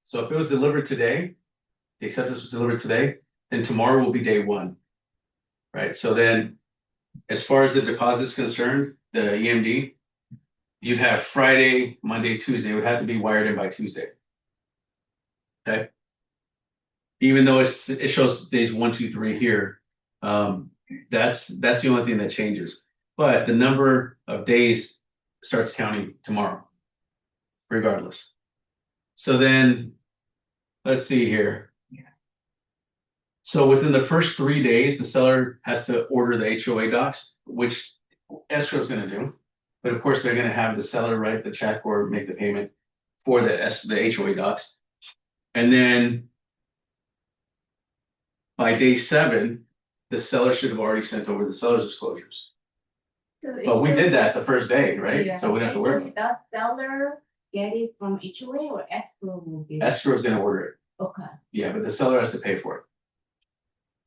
So if it was delivered today, the acceptance was delivered today, then tomorrow will be day 1. Right? So then, as far as the deposit is concerned, the EMD, you'd have Friday, Monday, Tuesday. It would have to be wired in by Tuesday. Okay? Even though it shows days 1, 2, 3 here, that's the only thing that changes. But the number of days starts counting tomorrow, regardless. So then, let's see here. So within the first 3 days, the seller has to order the HOA docs, which escrow is going to do. But of course, they're going to have the seller write the check or make the payment for the HOA docs. And then by day 7, the seller should have already sent over the seller's disclosures. So But we did that the first day, right? Yeah. So we don't have to worry about it. Does seller get it from HOA or escrow will get it? Escrow is going to order it. Okay. Yeah, but the seller has to pay for it.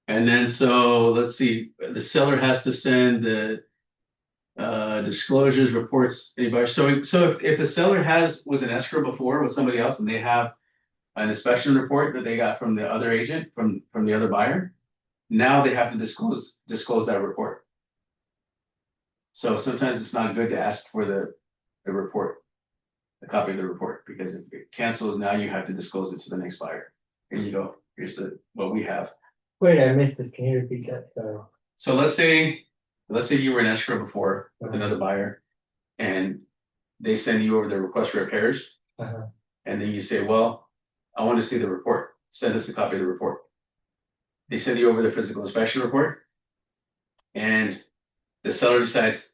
And then, so let's see, the seller has to send the disclosures, reports, anybody. So if the seller was an escrow before with somebody else and they have an inspection report that they got from the other agent, from the other buyer, now they have to disclose that report. So sometimes it's not good to ask for the report, a copy of the report, because if it cancels, now you have to disclose it to the next buyer. Here you go. Here's what we have. Wait, I missed it. Can you repeat that? Sorry. So let's say you were in escrow before with another buyer, and they send you over the request for repairs, and then you say, well, I want to see the report. Send us a copy of the report. They send you over the physical inspection report, and the seller decides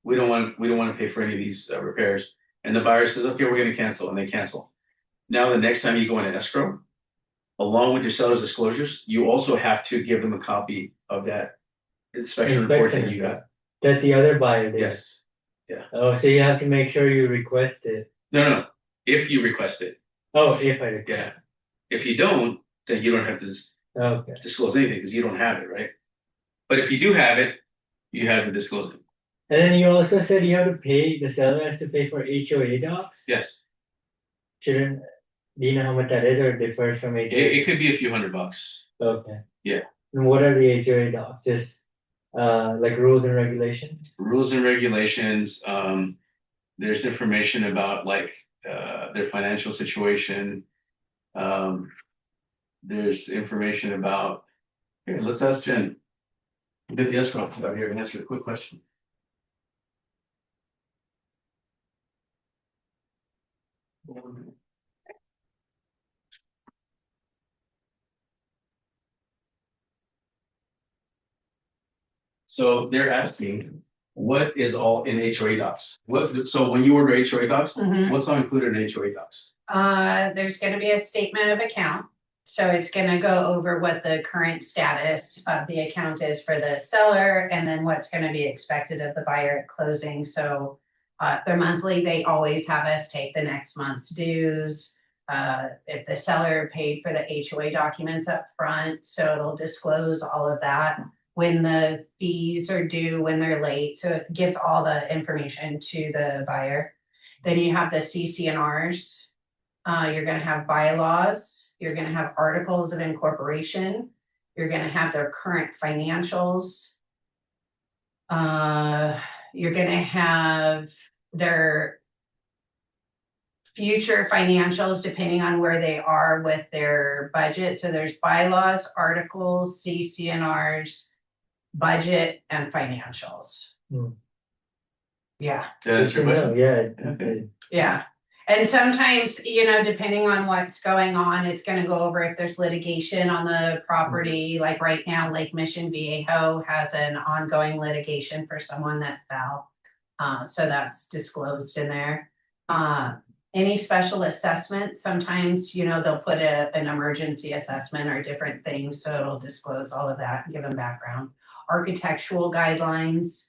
we don't want to pay for any of these repairs, and the buyer says, okay, we're going to cancel, and they cancel. Now the next time you go into escrow, along with your seller's disclosures, you also have to give them a copy of that inspection report that you got. That the other buyer did? Yes. Yeah. Oh, so you have to make sure you request it. No. If you request it. Oh, if I request. Yeah. If you don't, then you don't have to disclose anything because you don't have it, right? But if you do have it, you have to disclose it. And then you also said you have to pay, the seller has to pay for HOA docs? Yes. Do you know how much that is, or it differs from HOA? It could be a few $100. Okay. Yeah. And what are the HOA docs? Just like rules and regulations? Rules and regulations. There's information about like their financial situation. There's information about. Here, let's ask Jen. Get the escrow out here and answer a quick question. So they're asking, what is all in HOA docs? So when you order HOA docs, what's all included in HOA docs? There's gonna be a statement of account. So it's gonna go over what the current status of the account is for the seller and then what's gonna be expected of the buyer at closing. So they're monthly, they always have us take the next month's dues. if the seller paid for the HOA documents up front, so it'll disclose all of that. When the fees are due, when they're late, so it gives all the information to the buyer. Then you have the CC&Rs. You're gonna have bylaws, you're gonna have articles of incorporation, you're gonna have their current financials. You're gonna have their future financials depending on where they are with their budget. So there's bylaws, articles, CC&Rs, budget, and financials. Hmm. Yeah. Did that answer your Good to know, question? yeah. Okay. Yeah, and sometimes, depending on what's going on, it's gonna go over if there's litigation on the property. Like right now, Lake Mission Viejo has an ongoing litigation for someone that fell. So that's disclosed in there. Any special assessment, sometimes, they'll put an emergency assessment or different things, so it'll disclose all of that, give them background. Architectural guidelines,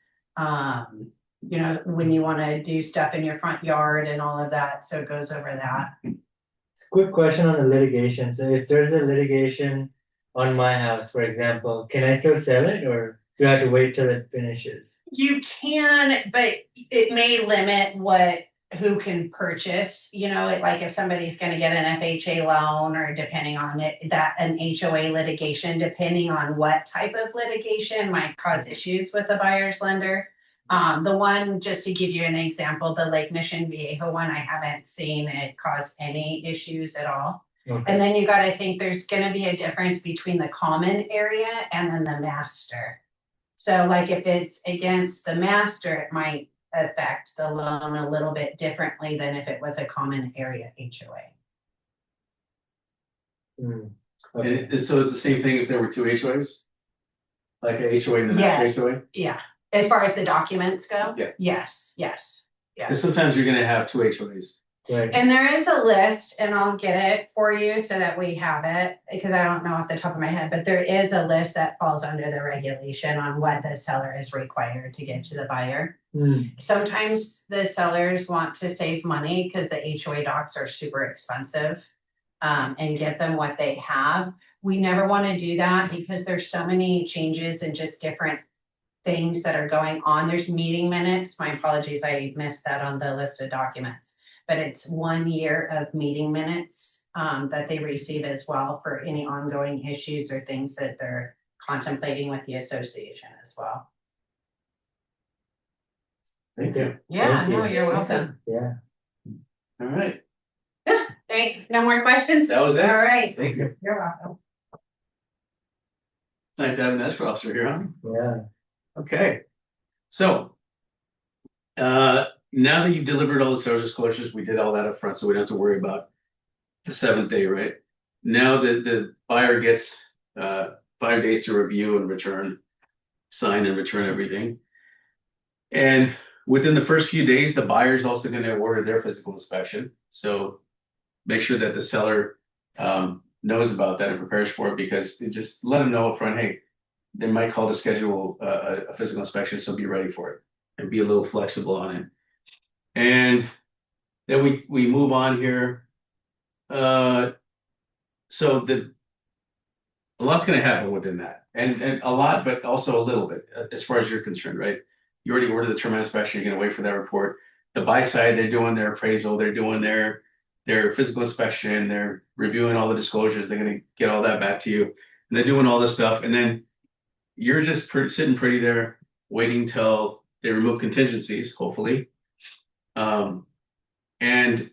when you want to do stuff in your front yard and all of that, so it goes over that. It's a quick question on the litigation. So if there's a litigation on my house, for example, can I still sell it or do I have to wait till it finishes? You can, but it may limit who can purchase, like if somebody's gonna get an FHA loan or depending on it, that an HOA litigation, depending on what type of litigation might cause issues with the buyer's lender. The one, just to give you an example, the Lake Mission Viejo one, I haven't seen it cause any issues at all. Okay. And then you gotta think there's gonna be a difference between the common area and then the master. So like if it's against the master, it might affect the loan a little bit differently than if it was a common area HOA. Okay. And so it's the same thing if there were two HOAs? Like a HOA and a Yes. HOA? Yeah, as far as the documents go? Yeah. Yes. Because sometimes you're gonna have two HOAs. Right. And there is a list, and I'll get it for you so that we have it, because I don't know off the top of my head, but there is a list that falls under the regulation on what the seller is required to get to the buyer. Sometimes the sellers want to save money because the HOA docs are super expensive, and get them what they have. We never want to do that because there's so many changes and just different things that are going on. There's meeting minutes. My apologies, I missed that on the list of documents. But it's 1 year of meeting minutes that they receive as well for any ongoing issues or things that they're contemplating with the association as well. Thank you. Yeah, Thank you. no, you're welcome. Yeah. All right. No more questions? That was it. All right. Thank you. You're welcome. It's nice to have an escrow officer here, huh? Yeah. Okay. So, now that you've delivered all the service disclosures, we did all that up front, so we don't have to worry about the 7th day, right? Now that the buyer gets 5 days to review and return, sign and return everything. And within the first few days, the buyer is also going to order their physical inspection. So make sure that the seller knows about that and prepares for it, because just let them know up front, hey, they might call to schedule a physical inspection, so be ready for it and be a little flexible on it. And then we move on here. So a lot's going to happen within that, and a lot, but also a little bit as far as you're concerned, right? You already ordered the termite inspection. You're going to wait for that report. The buy side, they're doing their appraisal. They're doing their physical inspection. They're reviewing all the disclosures. They're going to get all that back to you, and they're doing all this stuff. And then you're just sitting pretty there, waiting till they remove contingencies, hopefully. And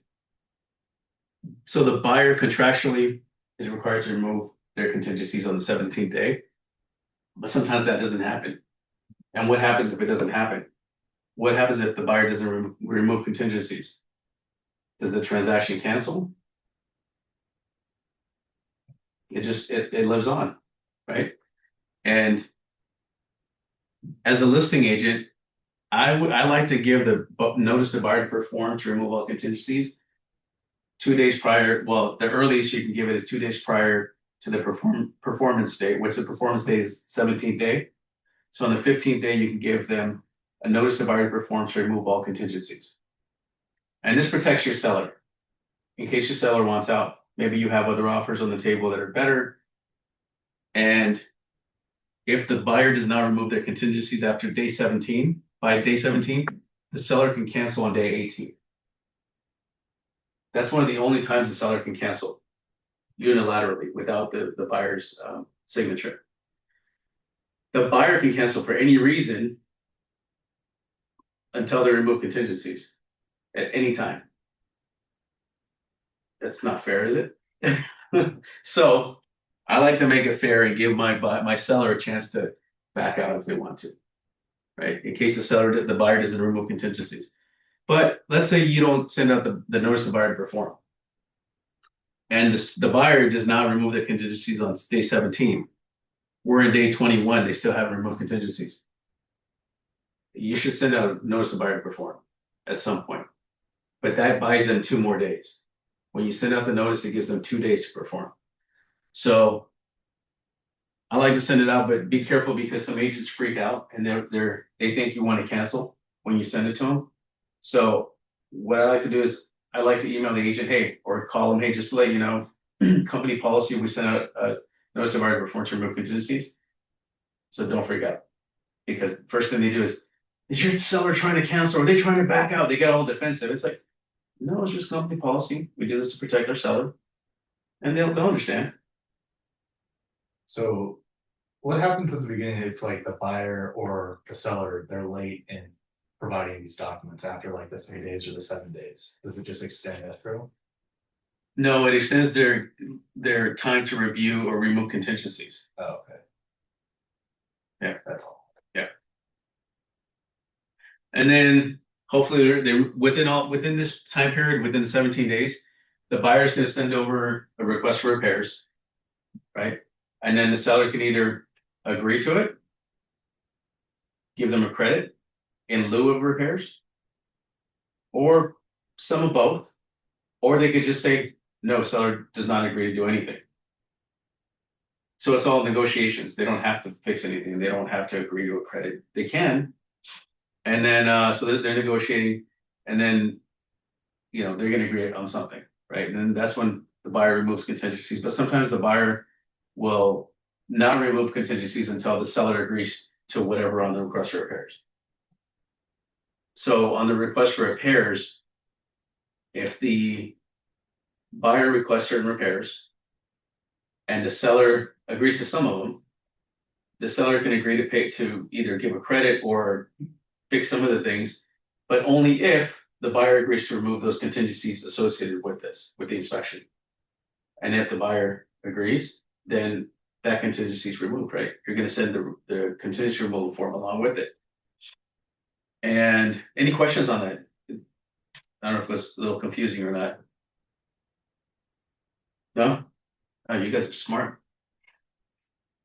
so the buyer contractually is required to remove their contingencies on the 17th day, but sometimes that doesn't happen. And what happens if it doesn't happen? What happens if the buyer doesn't remove contingencies? Does the transaction cancel? It lives on, right? And as a listing agent, I like to give the notice to buyer to perform to remove all contingencies 2 days prior. Well, the earliest you can give it is 2 days prior to the performance date, which the performance date is 17th day. So on the 15th day, you can give them a notice to buyer to perform to remove all contingencies. And this protects your seller. in case your seller wants out. Maybe you have other offers on the table that are better. And if the buyer does not remove their contingencies after day 17, by day 17, the seller can cancel on day 18. That's one of the only times the seller can cancel unilaterally without the buyer's signature. The buyer can cancel for any reason until they remove contingencies at any time. That's not fair, is it? So I like to make it fair and give my seller a chance to back out if they want to, right? In case the buyer doesn't remove contingencies. But let's say you don't send out the notice of buyer to perform, and the buyer does not remove the contingencies on day 17. We're in day 21, they still haven't removed contingencies. You should send out a notice of buyer to perform at some point, but that buys them 2 more days. When you send out the notice, it gives them 2 days to perform. So I like to send it out, but be careful because some agents freak out and they think you want to cancel when you send it to them. So what I like to do is I like to email the agent, hey, or call them, hey, just to let you know, company policy, we sent out a notice of buyer to perform to remove contingencies. So don't freak out, because the first thing they do is your seller trying to cancel? Or are they trying to back out? They get all defensive. It's like, no, it's just company policy. We do this to protect our seller, and they'll understand. So what happens at the beginning if like the buyer or the seller, they're late in providing these documents after like the 3 days or the 7 days? Does it just extend escrow? No, it extends their time to review or remove contingencies. Oh, okay. Yeah. That's all. And then hopefully they within this time period, within the 17 days, the buyer's going to send over a request for repairs, right? And then the seller can either agree to it, give them a credit in lieu of repairs, or some of both, or they could just say, no, seller does not agree to do anything. So it's all negotiations. They don't have to fix anything. They don't have to agree to a credit. They can. And then, so they're negotiating, and then, they're going to agree on something, right? And then that's when the buyer removes contingencies. But sometimes the buyer will not remove contingencies until the seller agrees to whatever on the request for repairs. So on the request for repairs, if the buyer requests certain repairs and the seller agrees to some of them, the seller can agree to pay to either give a credit or fix some of the things, but only if the buyer agrees to remove those contingencies associated with the inspection. And if the buyer agrees, then that contingency is removed, right? You're going to send the contingency removal form along with it. And any questions on that? I don't know if it's a little confusing or not. No? Oh, you guys are smart.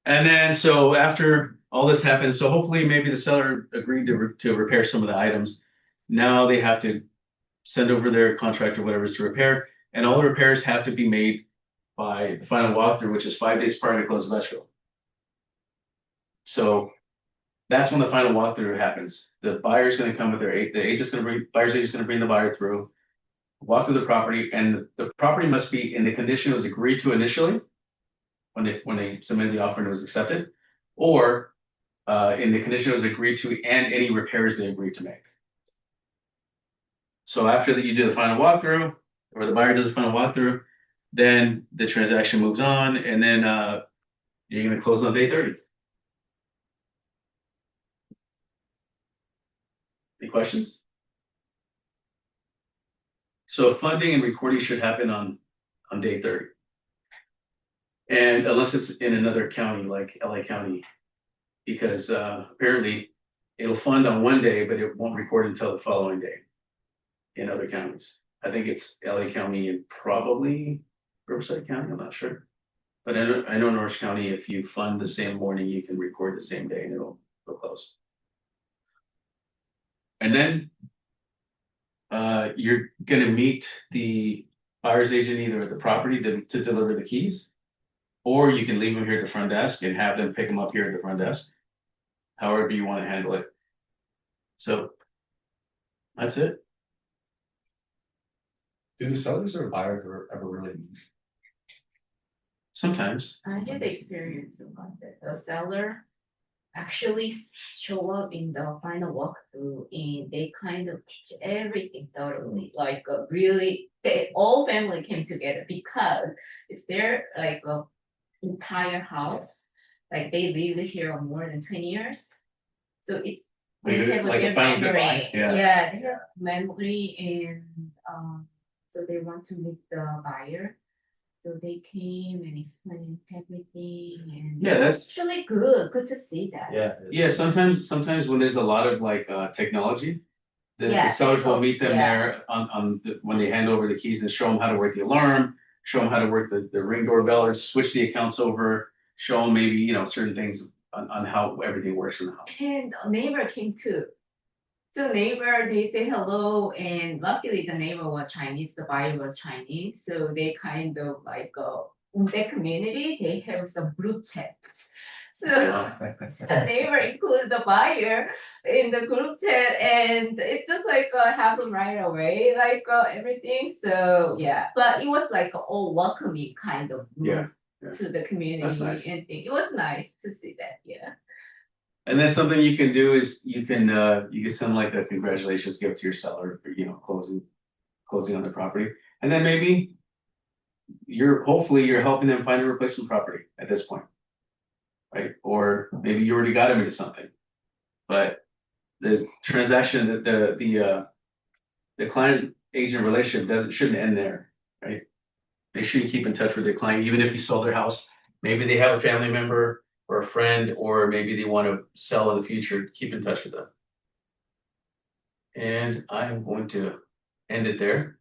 And then, so after all this happens, so hopefully maybe the seller agreed to repair some of the items. Now they have to send over their contract or whatever is to repair, and all the repairs have to be made by the final walkthrough, which is 5 days prior to close of escrow. So that's when the final walkthrough happens. The buyer's going to come with buyer's agent's going to bring the buyer through, walk through the property, and the property must be in the condition it was agreed to initially when they submitted the offer and it was accepted, or in the condition it was agreed to and any repairs they agreed to make. So after that, you do the final walkthrough, or the buyer does the final walkthrough, then the transaction moves on, and then you're going to close on day 30. Any questions? So funding and recording should happen on day 30. And unless it's in another county like LA County, because apparently it'll fund on one day, but it won't record until the following day in other counties. I think it's LA County and probably Riverside County, I'm not sure. But I know in Orange County, if you fund the same morning, you can record the same day and it'll close. And then you're going to meet the buyer's agent either at the property to deliver the keys, or you can leave them here at the front desk and have them pick them up here at the front desk, however you want to handle it. So that's it. Do the sellers or buyers ever really? Sometimes. I had the experience about that. The seller actually show up in the final walkthrough and they kind of teach everything thoroughly. Like really, they all family came together because it's their like entire house. Like they lived here more than 20 years. So it's they Like a- have like a their final memory. goodbye, yeah. Yeah, they have memory and so they want to meet the buyer. So they came and explained everything and Yeah, it was that's- actually good to see that. Yeah, sometimes when there's a lot of like technology, the Yeah, sellers will people- meet them yeah. there when they hand over the keys and show them how to work the alarm, show them how to work the ring doorbell or switch the accounts over, show them maybe, you know, certain things on how everything works in the house. And a neighbor came too. So neighbor, they say hello, and luckily the neighbor was Chinese, the buyer was Chinese, so they kind of like in their community, they have some group chats. So the neighbor included the buyer in the group chat, and it just like happened right away, like everything. So yeah, but it was like all welcoming kind of Yeah, group yeah. to the community That's nice. and thing. It was nice to see that. Yeah. And then something you can do is you can send like a congratulations gift to your seller for, you know, closing on the property. And then maybe hopefully you're helping them find a replacement property at this point. Right? Or maybe you already got them into something. But the transaction that the client agent relationship shouldn't end there, right? Make sure you keep in touch with your client, even if you sold their house. Maybe they have a family member or a friend, or maybe they want to sell in the future. Keep in touch with them. And I'm going to end it there.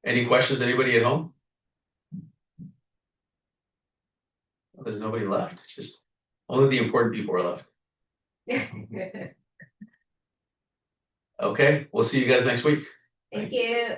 Any questions, anybody at home? Well, there's nobody left. Just only the important people are left. Okay, we'll see you guys next week. Thank you.